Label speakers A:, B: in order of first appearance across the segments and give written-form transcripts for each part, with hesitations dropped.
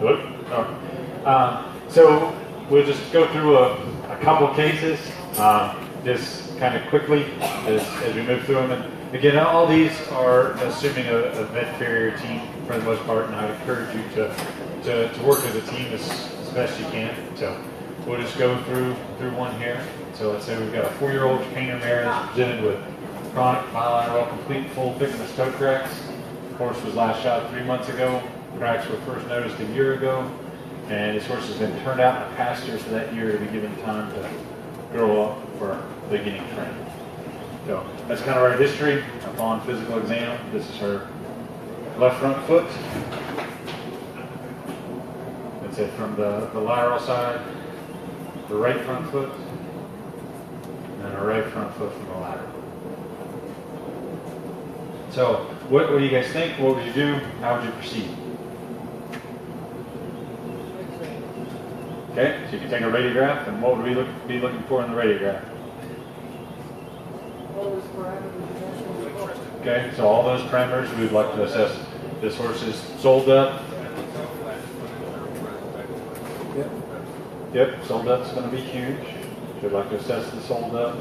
A: Good. So we'll just go through a couple cases, just kind of quickly as we move through them. And again, all these are assuming a vet carrier team for the most part, and I encourage you to work as a team as best you can. So we'll just go through one here. So let's say we've got a 4-year-old painter mare that's presented with chronic bilateral complete full thickness toe cracks. Horse was last shot 3 months ago. Cracks were first noticed a year ago, and this horse has been turned out in a pasture for that year to be given time to grow up for beginning training. So that's kind of our history. Upon physical exam, this is her left front foot. That's it from the lateral side, the right front foot, and her right front foot from the lateral. So what do you guys think? What would you do? How would you proceed? Okay, so you can take a radiograph, and what would we be looking for in the radiograph? Okay, so all those parameters we would like to assess. This horse is sold up. Yep, sold up's going to be huge. We'd like to assess the sold up.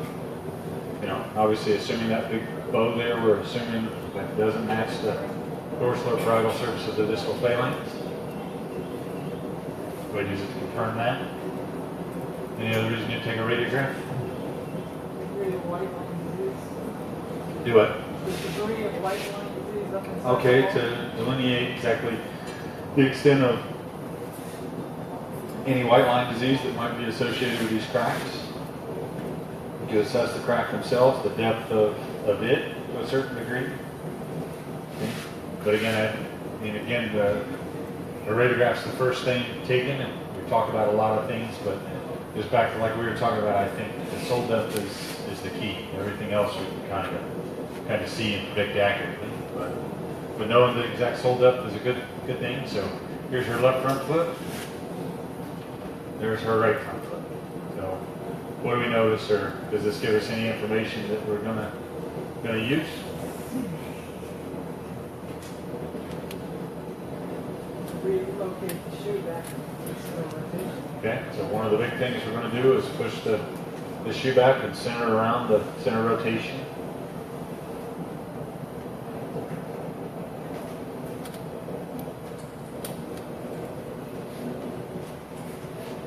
A: You know, obviously assuming that big bow there, we're assuming that it doesn't match the dorsal or parietal surface of the distal phalanx. We'd use it to confirm that. Any other reason you take a radiograph? Do what? Okay, to delineate exactly the extent of any white line disease that might be associated with these cracks. You can assess the crack themselves, the depth of it to a certain degree. Okay. But again, the radiograph's the first thing taken, and we talked about a lot of things, but just back to like we were talking about, I think the soul depth is the key. Everything else we can kind of see and predict accurately. But knowing the exact soul depth is a good thing. So here's her left front foot. There's her right front foot. So what do we notice, or does this give us any information that we're gonna use?
B: Relocate the shoe back.
A: Okay, so one of the big things we're going to do is push the shoe back and center around the center rotation.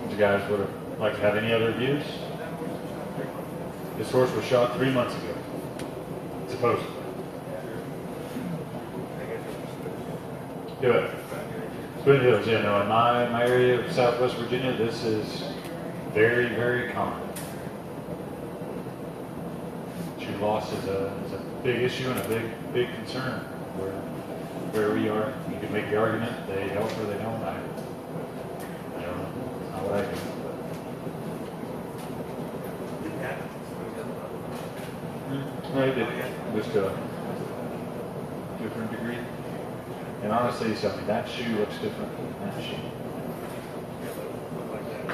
A: You guys would have like to have any other views? This horse was shot 3 months ago, supposedly. Do it. Twin Hills, yeah, no, in my area of Southwest Virginia, this is very, very common. Shoe loss is a big issue and a big concern where we are. You can make the argument they help or they don't. I don't know. It's not what I do. No, you did. Just to a different degree. And honestly, something that shoe looks different than that shoe.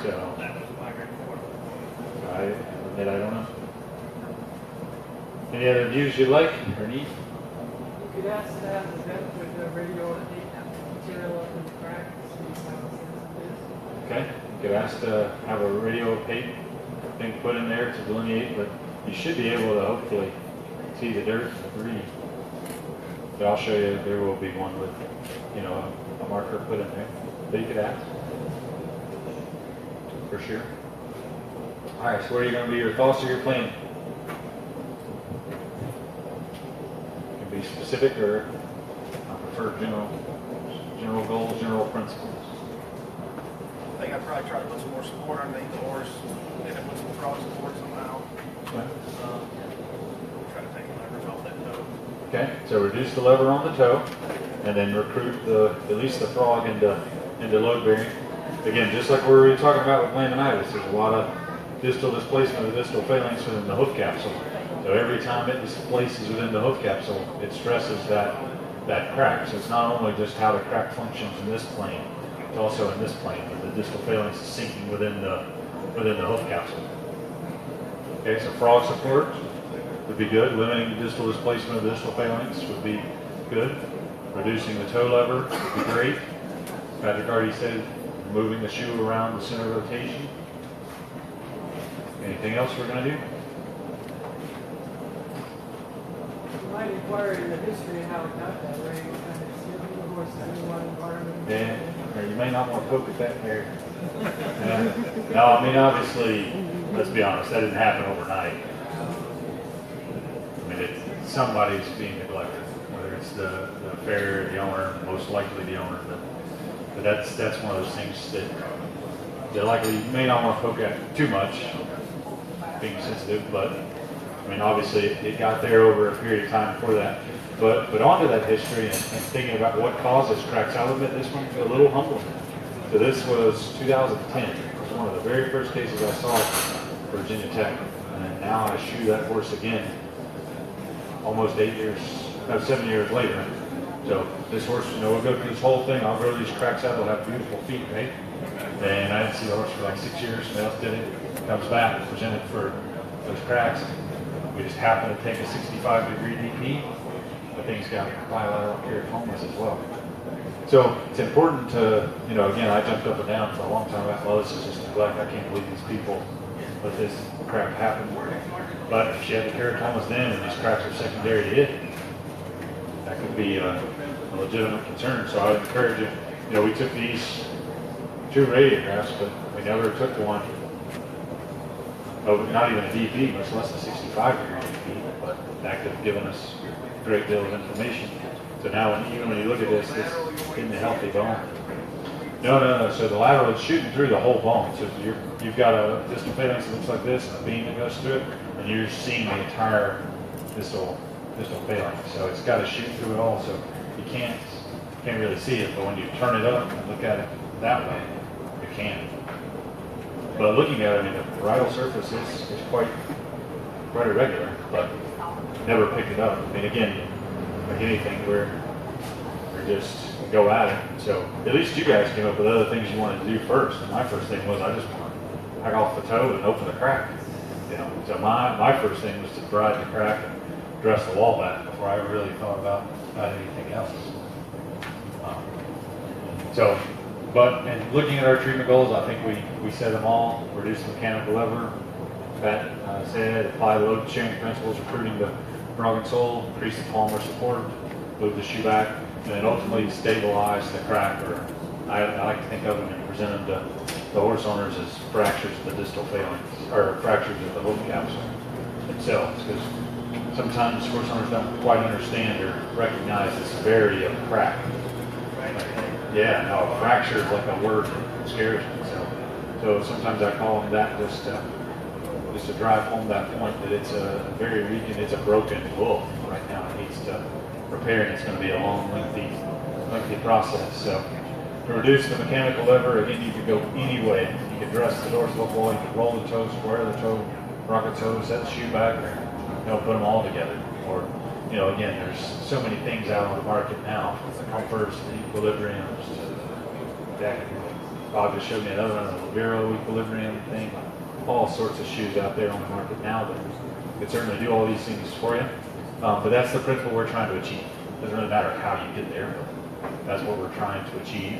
A: So, I admit I don't know. Any other views you like or need?
B: You could ask to have the vet with the radio material up in the crack to see how sensitive it is.
A: Okay, you could ask to have a radio opaque thing put in there to delineate, but you should be able to hopefully see the dirt and debris. But I'll show you, there will be one with, you know, a marker put in there that you could ask. For sure. All right, so what are you going to be, your thoughts or your plan? You can be specific, or I prefer general goals, general principles.
C: I think I'd probably try to put some more support underneath the horse, and then put some frog support somehow.
A: Okay.
C: Try to take the leverage off that toe.
A: Okay, so reduce the lever on the toe, and then recruit at least the frog into load bearing. Again, just like we were talking about with laminitis, there's a lot of distal displacement of the distal phalanx within the hoof capsule. So every time it displaces within the hoof capsule, it stresses that crack. So it's not only just how the crack functions in this plane, it's also in this plane, where the distal phalanx is sinking within the hoof capsule. Okay, so frog support would be good. Limiting the distal displacement of the distal phalanx would be good. Reducing the toe lever would be great. Patrick already said, moving the shoe around the center rotation. Anything else we're going to do?
B: You might inquire in the history of how it got that way. Kind of see the horse in one environment.
A: Yeah, or you may not want to poke at that hair. Yeah. No, I mean, obviously, let's be honest, that didn't happen overnight. I mean, somebody's being neglected, whether it's the farrier, the owner, most likely the owner. But that's one of those things that likely you may not want to poke at too much, being sensitive, but I mean, obviously it got there over a period of time before that. But onto that history and thinking about what caused this cracks, I'll admit this one a little humbling. So this was 2010. It was one of the very first cases I saw at Virginia Tech. And now I shoe that horse again almost 7 years later. So this horse, we'll go through this whole thing. I'll grow these cracks out. They'll have beautiful feet, right? And I didn't see the horse for like 6 years. Somebody else did it. Comes back, presented for those cracks. We just happened to take a 65-degree DP. The thing's got bilateral keratomas as well. So it's important to, again, I jumped up and down for a long time about, well, this is just neglect. I can't believe these people let this crap happen. But if she had the keratomas then and these cracks are secondary to it, that could be a legitimate concern. So I would encourage you, we took these 2 radiographs, but we never took one, not even a DP, much less a 65-degree DP, but that could have given us a great deal of information. So now, even when you look at this in the healthy bone. No. So the lateral is shooting through the whole bone. So you've got a distal phalanx that looks like this, and a beam that goes through it, and you're seeing the entire distal phalanx. So it's got to shoot through it all. So you can't really see it, but when you turn it up and look at it that way, you can. But looking at it, I mean, the parietal surface is quite irregular, but never picked it up. I mean, again, like anything, we're just go at it. So at least you guys came up with other things you wanted to do first. And my first thing was I just want to hack off the toe and open the crack. So my first thing was to bride the crack and dress the wall back before I really thought about anything else. And looking at our treatment goals, I think we set them all. Reduce the mechanical lever, Pat said, apply the load sharing principles, recruiting the frog and sole, increase the palmar support, move the shoe back, and then ultimately stabilize the crack, or I like to think of them and present them to the horse owners as fractures of the distal phalanx, or fractures of the hoof capsule themselves, because sometimes horse owners don't quite understand or recognize the severity of a crack. Fracture is like a word that scares me. So sometimes I call them that just to drive home that point that it's a very weakened, it's a broken hoof right now. It needs to repair, and it's going to be a long, lengthy process. So to reduce the mechanical lever, again, you could go any way. You could dress the dorsal ball, you could roll the toe, square the toe, rock the toe, set the shoe back, or put them all together. Or again, there's so many things out on the market now, from the comforts, the equilibriums, to Bob just showed me another one, the Libero equilibrium thing, all sorts of shoes out there on the market now that could certainly do all these things for you. But that's the principle we're trying to achieve. It doesn't really matter how you get there, but that's what we're trying to achieve.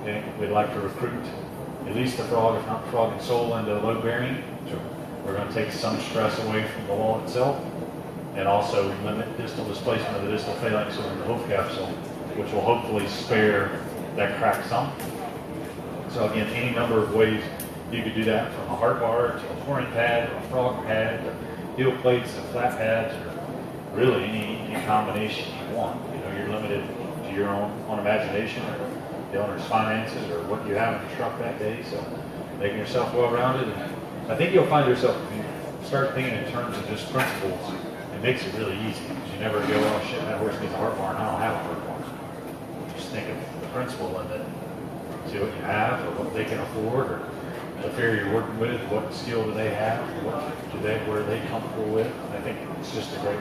A: Okay? We'd like to recruit at least the frog, if not frog and sole, into load bearing. So we're going to take some stress away from the wall itself, and also limit distal displacement of the distal phalanx over the hoof capsule, which will hopefully spare that crack some. So again, any number of ways you could do that, from a hard bar to a pouring pad, to a frog pad, to heel plates, to flat pads, or really any combination you want. You're limited to your own imagination, or the owner's finances, or what you have in the truck that day. So making yourself well-rounded, and I think you'll find yourself, if you start thinking in terms of just principles, it makes it really easy, because you never go, oh shit, that horse needs a hard bar, and I don't have a hard bar. Just think of the principle and then see what you have, or what they can afford, or the farrier you're working with, what skill do they have, what are they comfortable with. I think it's just a great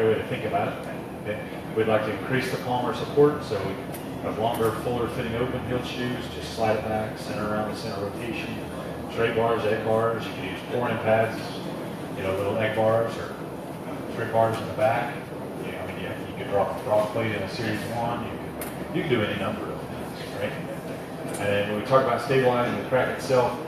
A: way to think about it. Okay. We'd like to increase the palmar support, so we have longer, fuller fitting open-heeled shoes, just slide it back, center around the center rotation, straight bars, egg bars. You can use pouring pads, little egg bars, or straight bars in the back. You could drop a frog plate in a series 1. You can do any number of things. right? And then when we talk about stabilizing the crack itself,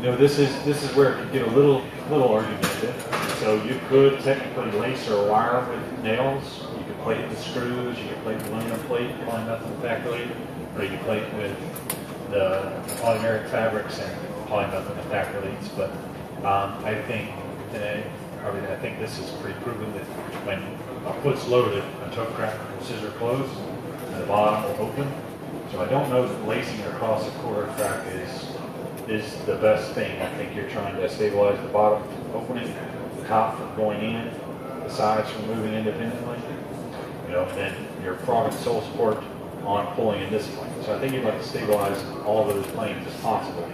A: this is where it can get a little argumentative. So you could technically lace or wire with nails. You could plate it with screws. You could plate with aluminum plate, polymethylene, or you could plate with the polymeric fabrics and polymethylene acrylates. But I think this is pretty proven that when a foot's loaded, a toe crack will scissor close and the bottom will open. So I don't know that lacing across a quarter crack is the best thing. I think you're trying to stabilize the bottom from opening, the top from going in, the sides from moving independently, then your frog and sole support on pulling in this plane. So I think you'd like to stabilize all of those planes as possible.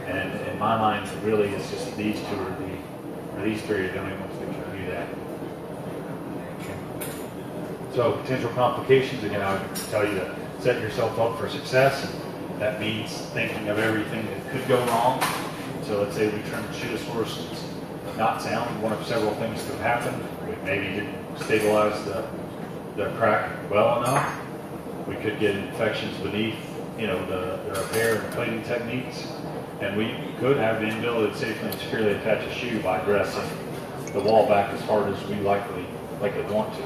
A: And in my mind, really, it's just these two or these three are the only ones that can do that. So potential complications, again, I would tell you to set yourself up for success. And that means thinking of everything that could go wrong. So let's say we trim and shoot a horse, it's not sound. One of several things could happen. We maybe didn't stabilize the crack well enough. We could get infections beneath, the repair and plating techniques. And we could have the inability to safely and securely attach a shoe by dressing the wall back as hard as we likely want to.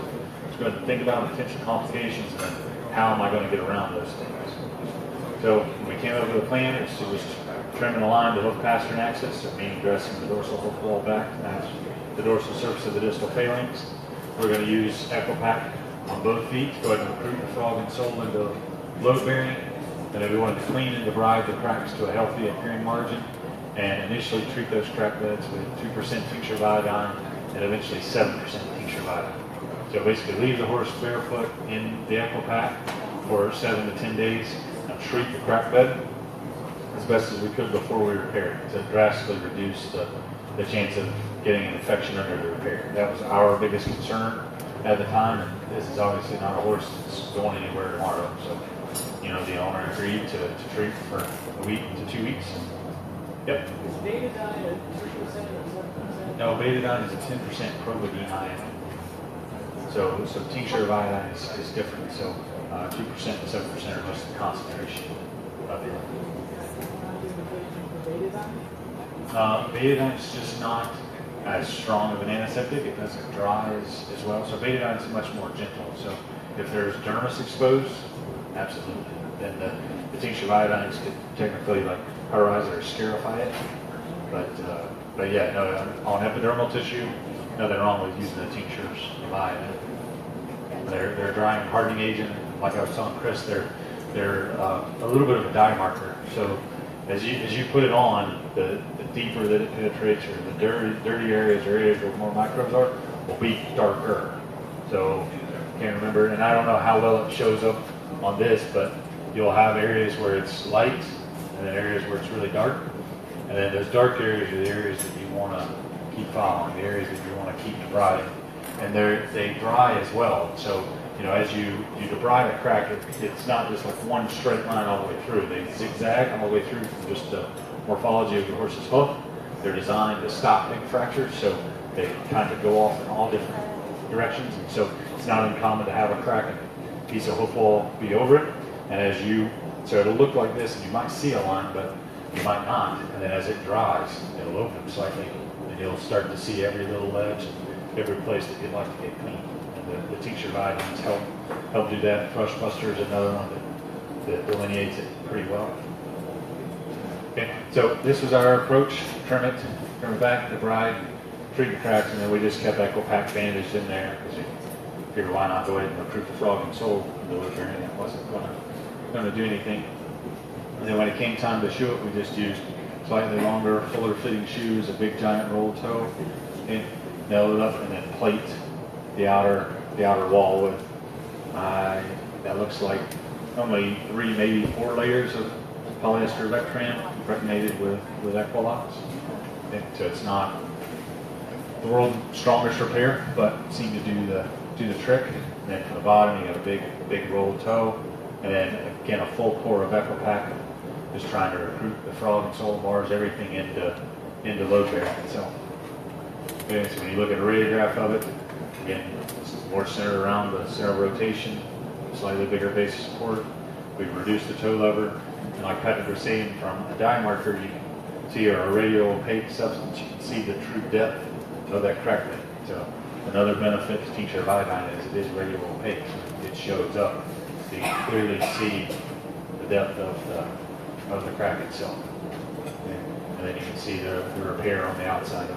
A: So go ahead and think about potential complications and then how am I going to get around those things. So when we came up with a plan, it's just trimming a line to hoof pastern axis, so meaning dressing the dorsal hoof wall back to match the dorsal surface of the distal phalanx. We're going to use EquiPack on both feet to go ahead and recruit the frog and sole into load bearing. And then we wanted to clean and debride the cracks to a healthy appearing margin and initially treat those crack beds with 2% tincture of iodine and eventually 7% tincture of iodine. So basically leave the horse barefoot in the EquiPack for 7 to 10 days and treat the crack bed as best as we could before we repaired it to drastically reduce the chance of getting an infection under the repair. That was our biggest concern at the time, and this is obviously not a horse that's going anywhere tomorrow. So, the owner agreed to treat for a week to 2 weeks. Yep.
B: Is betadine at 2% or 7%?
A: No, betadine is a 10% providine ion. So tincture of iodine is different. So 2% and 7% are just the concentration of it. Betadine is just not as strong of an antiseptic. It doesn't dry as well. So betadine is much more gentle. So if there's dermis exposed, absolutely. Then the tincture of iodine could technically cauterize or scarify it. But yeah, no, on epidermal tissue, nothing wrong with using the tinctures of iodine. They're a drying and hardening agent. Like I was telling Chris, they're a little bit of a dye marker. So as you put it on, the deeper that it penetrates, or the dirty areas or areas where more microbes are, will be darker. So can't remember, and I don't know how well it shows up on this, but you'll have areas where it's light, and then areas where it's really dark. And then those dark areas are the areas that you want to keep following, the areas that you want to keep debriding. And they dry as well. So, as you debride a crack, it's not just like one straight line all the way through. They zigzag all the way through from just the morphology of the horse's hoof. They're designed to stop big fractures, so they kind of go off in all different directions. And so it's not uncommon to have a crack and a piece of hoof wall be over it. And so it'll look like this, and you might see a line, but you might not. And then as it dries, it'll open slightly, and you'll start to see every little ledge, every place that you'd like to get clean. And the tincture of iodines help do that. Thrush Buster is another one that delineates it pretty well. Okay, so this was our approach: trim it back, debride, treat the cracks, and then we just kept EquiPack bandaged in there because we figured why not go ahead and recruit the frog and sole into the variant. It wasn't going to do anything. And then when it came time to shoe it, we just used slightly longer, fuller fitting shoes, a big giant roll toe, and nail it up, and then plate the outer wall with that looks like only 3, maybe 4 layers of polyester Vectran impregnated with Equalox. And so it's not the world's strongest repair, but seemed to do the trick. And then from the bottom, you got a big rolled toe, and then again a full core of EquiPack, just trying to recruit the frog and sole bars, everything into load bearing itself. Okay, so when you look at a radiograph of it, again, it's more centered around the center of rotation, slightly bigger base of support, We've reduced the toe lever, and like Patrick was saying, from a dye marker, you can see our radial opaque substance. You can see the true depth of that crack lid. So another benefit to tincture of iodine is it is radial opaque. So it shows up, so you can clearly see the depth of the crack itself. And then you can see the repair on the outside.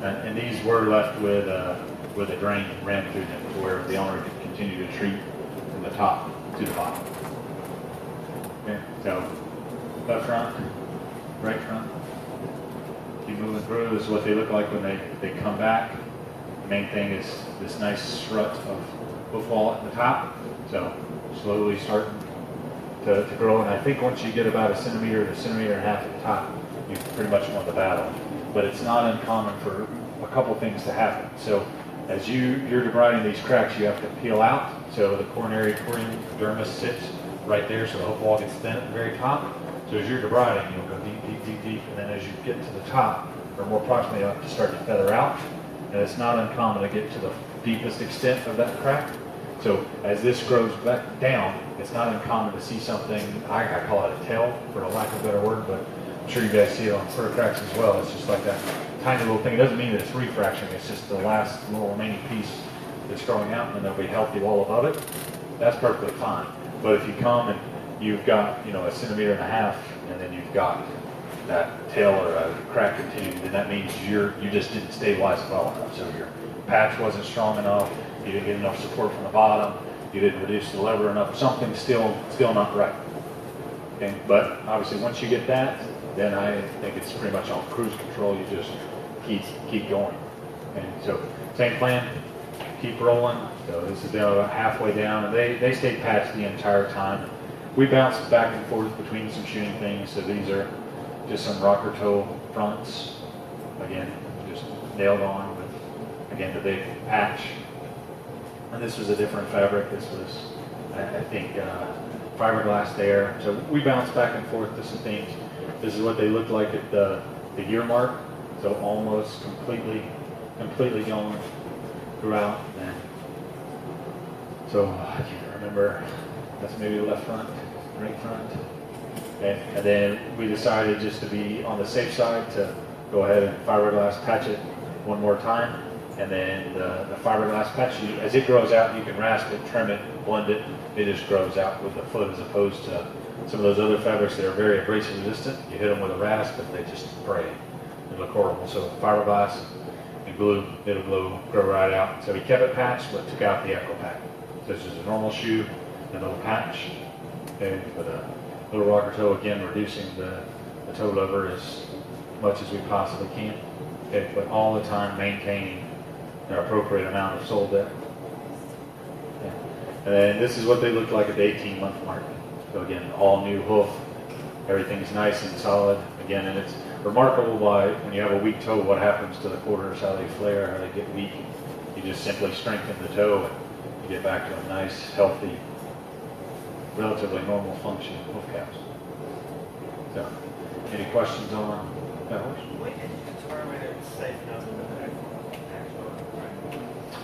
A: And these were left with a drain ran through them to where the owner could continue to treat from the top to the bottom. Okay, so left front, right front. Keep moving through. This is what they look like when they come back. The main thing is this nice strut of hoof wall at the top. So slowly starting to grow. And I think once you get about a centimeter to a centimeter and a half at the top, you pretty much won the battle. But it's not uncommon for a couple things to happen. So as you're debriding these cracks, you have to peel out. So the coronary dermis sits right there, so the hoof wall gets thin at the very top. So as you're debriding, you'll go deep, deep, deep, deep, and then as you get to the top, or more approximately, you'll have to start to feather out. And it's not uncommon to get to the deepest extent of that crack. So as this grows back down, it's not uncommon to see something, I call it a tail, for a lack of a better word, but I'm sure you guys see it on fur cracks as well. It's just like that tiny little thing. It doesn't mean that it's refraction, it's just the last little remaining piece that's growing out, and then there'll be a healthy wall above it. That's perfectly fine. But if you come and you've got, a centimeter and a half, and then you've got that tail or a crack continuing, then that means you just didn't stabilize it well enough. So your patch wasn't strong enough, you didn't get enough support from the bottom, you didn't reduce the lever enough, something's still not right. Okay? But obviously once you get that, then I think it's pretty much on cruise control. You just keep going. Okay? So same plan, keep rolling. So this is about halfway down, and they stayed patched the entire time. We bounced back and forth between some shooting things. So these are just some rocker toe fronts. Again, just nailed on with, again, the big patch. And this was a different fabric. This was, I think, fiberglass there. So we bounced back and forth to some things. This is what they looked like at the year mark. So almost completely gone throughout. And so I can't remember. That's maybe the left front, right front. And then we decided just to be on the safe side to go ahead and fiberglass patch it one more time. And then the fiberglass patch, as it grows out, you can rasp it, trim it, blend it. It just grows out with the foot, as opposed to some of those other fabrics that are very abrasive resistant. You hit them with a rasp and they just spray. They look horrible. So fiberglass and glue, it'll grow right out. So we kept it patched, but took out the echo pack. So it's just a normal shoe, and a little patch, okay, with a little rocker toe, again, reducing the toe lever as much as we possibly can. Okay, but all the time maintaining the appropriate amount of sole depth. Okay. And then this is what they look like at the 18-month mark. So again, all new hoof, everything's nice and solid. Again, and it's remarkable why when you have a weak toe, what happens to the quarters, how they flare, how they get weak. You just simply strengthen the toe and you get back to a nice, healthy, relatively normal function of hoof caps. So, any questions on that horse?
C: We can determine it's safe enough to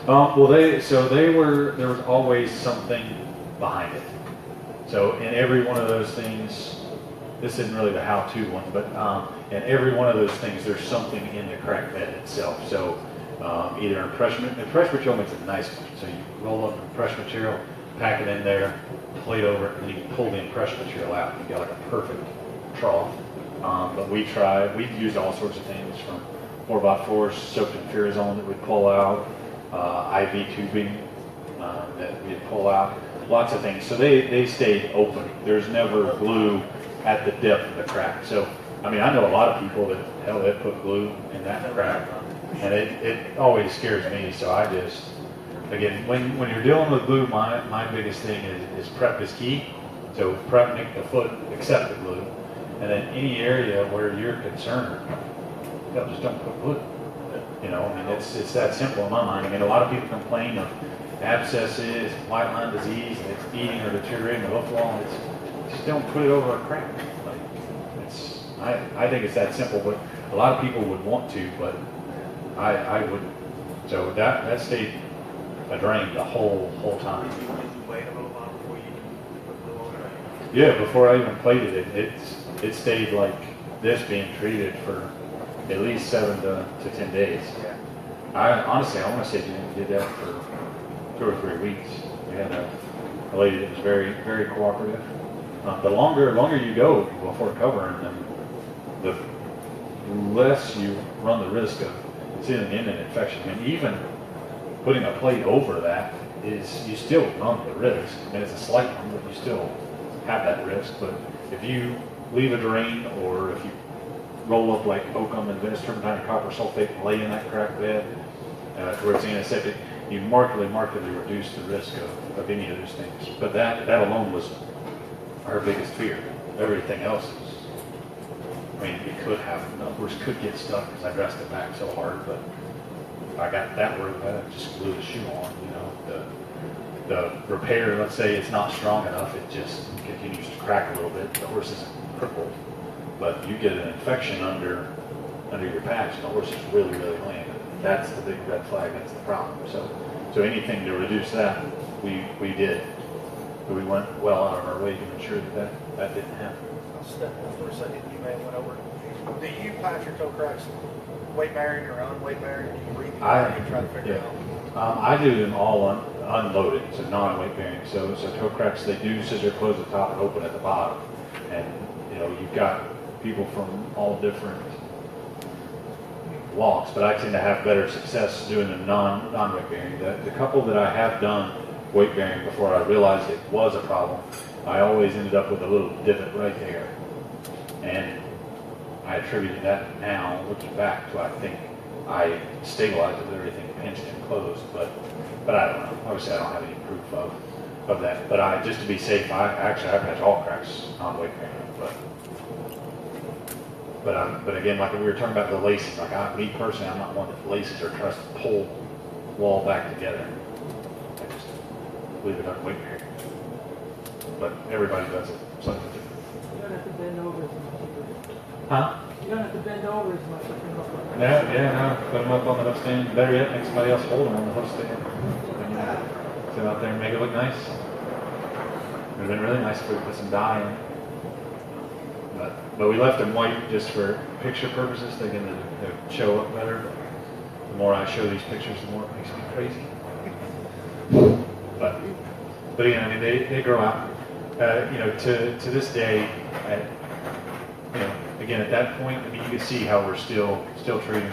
A: Well, there was always something behind it. So in every one of those things, this isn't really the how-to one, but in every one of those things, there's something in the crack bed itself. So either impression material makes it a nice one. So you roll up impression material, pack it in there, plate over it, and you can pull the impression material out. You got like a perfect trough. But we used all sorts of things from 4x4s soaked in Furazone that we'd pull out, IV tubing that we'd pull out, lots of things. So they stayed open. There's never glue at the depth of the crack. So, I mean, I know a lot of people that, hell, they put glue in that crack, and it always scares me. So I just, again, when you're dealing with glue, my biggest thing is prep is key. So prep, make the foot accept the glue. And then any area where you're concerned, just don't put glue. I mean, it's that simple in my mind. I mean, a lot of people complain of abscesses, white line disease, and it's eating or deteriorating the hoof wall. Just don't put it over a crack. I think it's that simple, but a lot of people would want to, but I wouldn't. So that stayed a drain the whole time.
C: wait a little while before you put glue on it.
A: Yeah, before I even plated it, it stayed like this being treated for at least 7 to 10 days.
C: Yeah.
A: I want to say we did that for 2 or 3 weeks. We had a lady that was very, very cooperative. The longer you go before covering them, the less you run the risk of sealing in an infection. And even putting a plate over that is, you still run the risk. I mean, it's a slight one, but you still have that risk. But if you leave a drain, or if you roll up like oakum and Venice turpentine and copper sulfate and lay in that crack bed to where it's antiseptic, you markedly reduce the risk of any of those things. But that alone was our biggest fear. Everything else is, I mean, it could happen. Of course, could get stuck because I dressed it back so hard, but if I got that worried about it, just glue the shoe on, you know. The repair, let's say it's not strong enough, it just continues to crack a little bit. The horse isn't crippled, but you get an infection under your patch, and the horse is really lame. That's the big red flag. That's the problem. So anything to reduce that, we did. But we went well out of our way to ensure that didn't happen.
C: I'll step in for a second. You may have went over. Do you patch your toe cracks weight bearing or unweight bearing? Do you read the and try to figure it out?
A: I do them all unloaded, so non-weight bearing. So toe cracks, they do scissor close the top and open at the bottom. And you know, you've got people from all different walks, but I tend to have better success doing them non-weight bearing. The couple that I have done weight bearing before I realized it was a problem, I always ended up with a little divot right there. And I attribute that now, looking back, to I think I stabilized it with everything pinched and closed, but I don't know. Obviously, I don't have any proof of that. But just to be safe, I patch all cracks non-weight bearing. But again, like we were talking about the laces, like me personally, I'm not one that laces or tries to pull wall back together. I just leave it unweight bearing. But everybody does it slightly different.
B: You don't have to bend over as much either.
A: Huh?
B: You don't have to bend over as much to come up with that.
A: No. Put them up on the hook stand. Better yet, make somebody else hold them on the hook stand. And, you know, sit out there and make it look nice. It would have been really nice if we put some dye in it. But we left them white just for picture purposes, thinking that it would show up better. The more I show these pictures, the more it makes me crazy. But again, I mean, they grow out. You know, to this day, you know, again, at that point, I mean, you can see how we're still treating,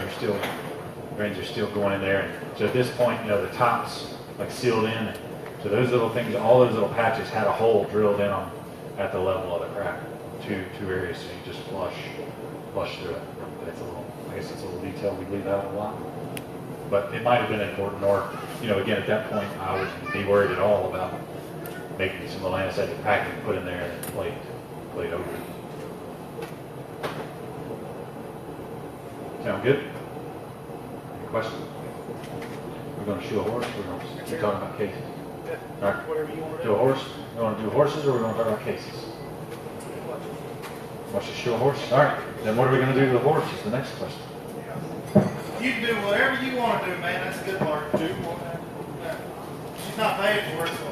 A: grains are still going in there. And so at this point, you know, the top's like sealed in. So those little things, all those little patches had a hole drilled in them at the level of the crack. Two areas, so you just flush through it. But it's I guess it's a little detail we leave out a lot. But it might have been important, or, you know, again, at that point, I wouldn't be worried at all about making some little anesthetic packing put in there and plate over it. Sound good? Any questions? We're going to shoe a horse, we're going to keep talking about cases.
C: Yeah.
A: All right.
C: Whatever you want to
A: Do a horse? You want to do horses, or we want to talk about cases? Watch the shoe a horse? All right. Then what are we going to do to the horse is the next question.
D: You can do whatever you want to do, man. That's a good part. She's not paid for it, so.